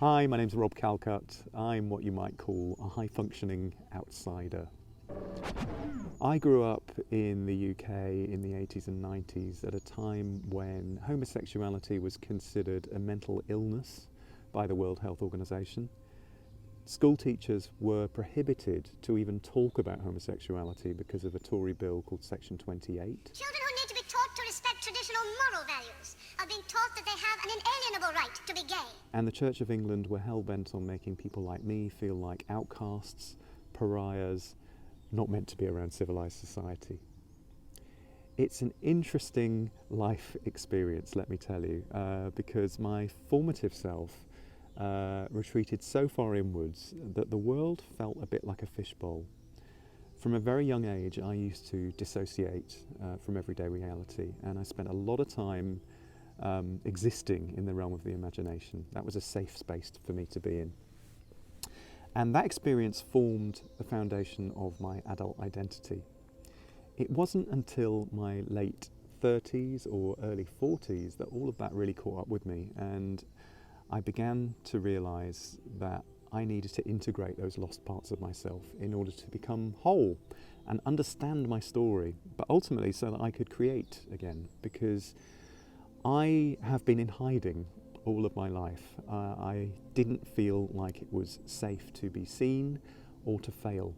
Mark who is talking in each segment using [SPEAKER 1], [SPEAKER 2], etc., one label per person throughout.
[SPEAKER 1] Hi, my name's Rob Calcutt. I'm what you might call a high-functioning outsider. I grew up in the UK in the 80s and 90s at a time when homosexuality was considered a mental illness by the World Health Organization. School teachers were prohibited to even talk about homosexuality because of a Tory bill called Section 28.
[SPEAKER 2] Children who need to be taught to respect traditional moral values are being taught that they have an inalienable right to be gay.
[SPEAKER 1] And the Church of England were hell-bent on making people like me feel like outcasts, pariahs, not meant to be around civilized society. It's an interesting life experience, let me tell you, because my formative self retreated so far inwards that the world felt a bit like a fishbowl. From a very young age, I used to dissociate from everyday reality, and I spent a lot of time existing in the realm of the imagination. That was a safe space for me to be in. And that experience formed the foundation of my adult identity. It wasn't until my late 30s or early 40s that all of that really caught up with me, and I began to realise that I needed to integrate those lost parts of myself in order to become whole and understand my story, but ultimately so that I could create again, because I have been in hiding all of my life. I didn't feel like it was safe to be seen or to fail.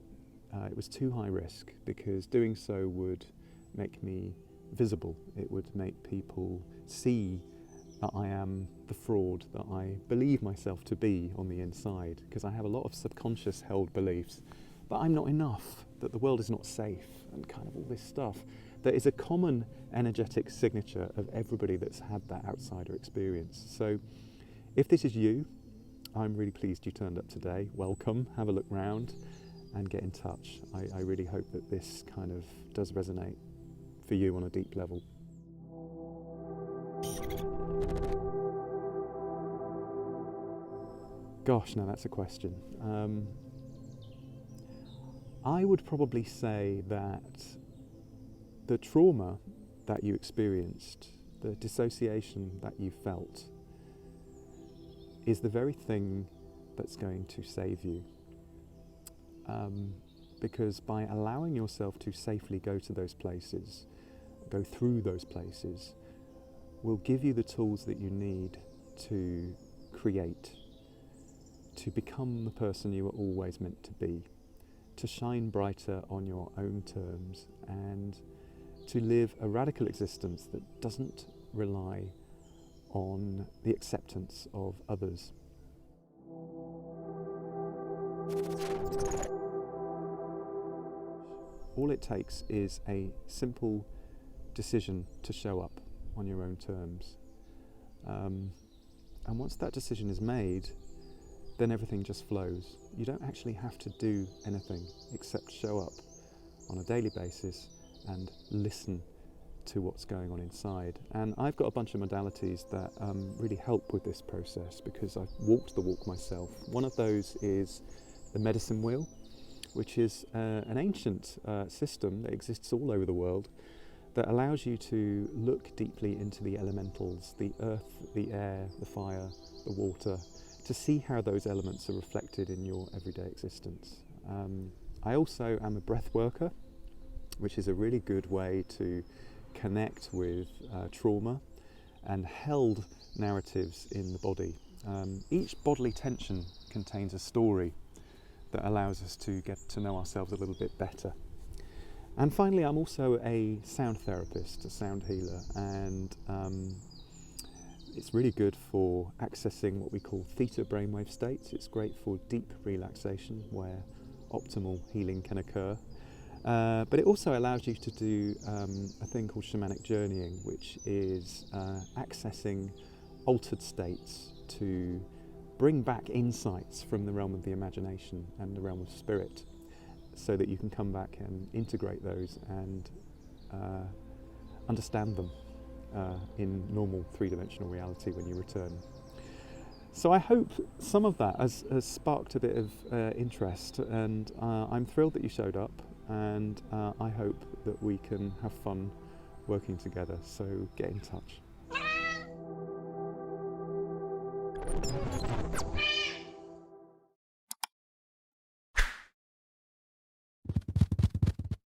[SPEAKER 1] It was too high risk because doing so would make me visible. It would make people see that I am the fraud that I believe myself to be on the inside, because I have a lot of subconscious held beliefs that I'm not enough, that the world is not safe, and kind of all this stuff that is a common energetic signature of everybody that's had that outsider experience. So if this is you, I'm really pleased you turned up today. Welcome, have a look round and get in touch. I really hope that this kind of does resonate for you on a deep level. Gosh, now that's a question. I would probably say that the trauma that you experienced, the dissociation that you felt, is the very thing that's going to save you. Because by allowing yourself to safely go to those places, go through those places, will give you the tools that you need to create, to become the person you were always meant to be, to shine brighter on your own terms, and to live a radical existence that doesn't rely on the acceptance of others. All it takes is a simple decision to show up on your own terms. And once that decision is made, then everything just flows. You don't actually have to do anything except show up on a daily basis and listen to what's going on inside. And I've got a bunch of modalities that really help with this process because I've walked the walk myself. One of those is the medicine wheel, which is an ancient system that exists all over the world that allows you to look deeply into the elementals, the earth, the air, the fire, the water, to see how those elements are reflected in your everyday existence. I also am a breath worker, which is a really good way to connect with trauma and held narratives in the body. Each bodily tension contains a story that allows us to get to know ourselves a little bit better. And finally, I'm also a sound therapist, a sound healer, and it's really good for accessing what we call theta brainwave states. It's great for deep relaxation where optimal healing can occur. But it also allows you to do a thing called shamanic journeying, which is accessing altered states to bring back insights from the realm of the imagination and the realm of spirit, so that you can come back and integrate those and understand them in normal three-dimensional reality when you return. So I hope some of that has sparked a bit of interest, and I'm thrilled that you showed up, and I hope that we can have fun working together, so get in touch.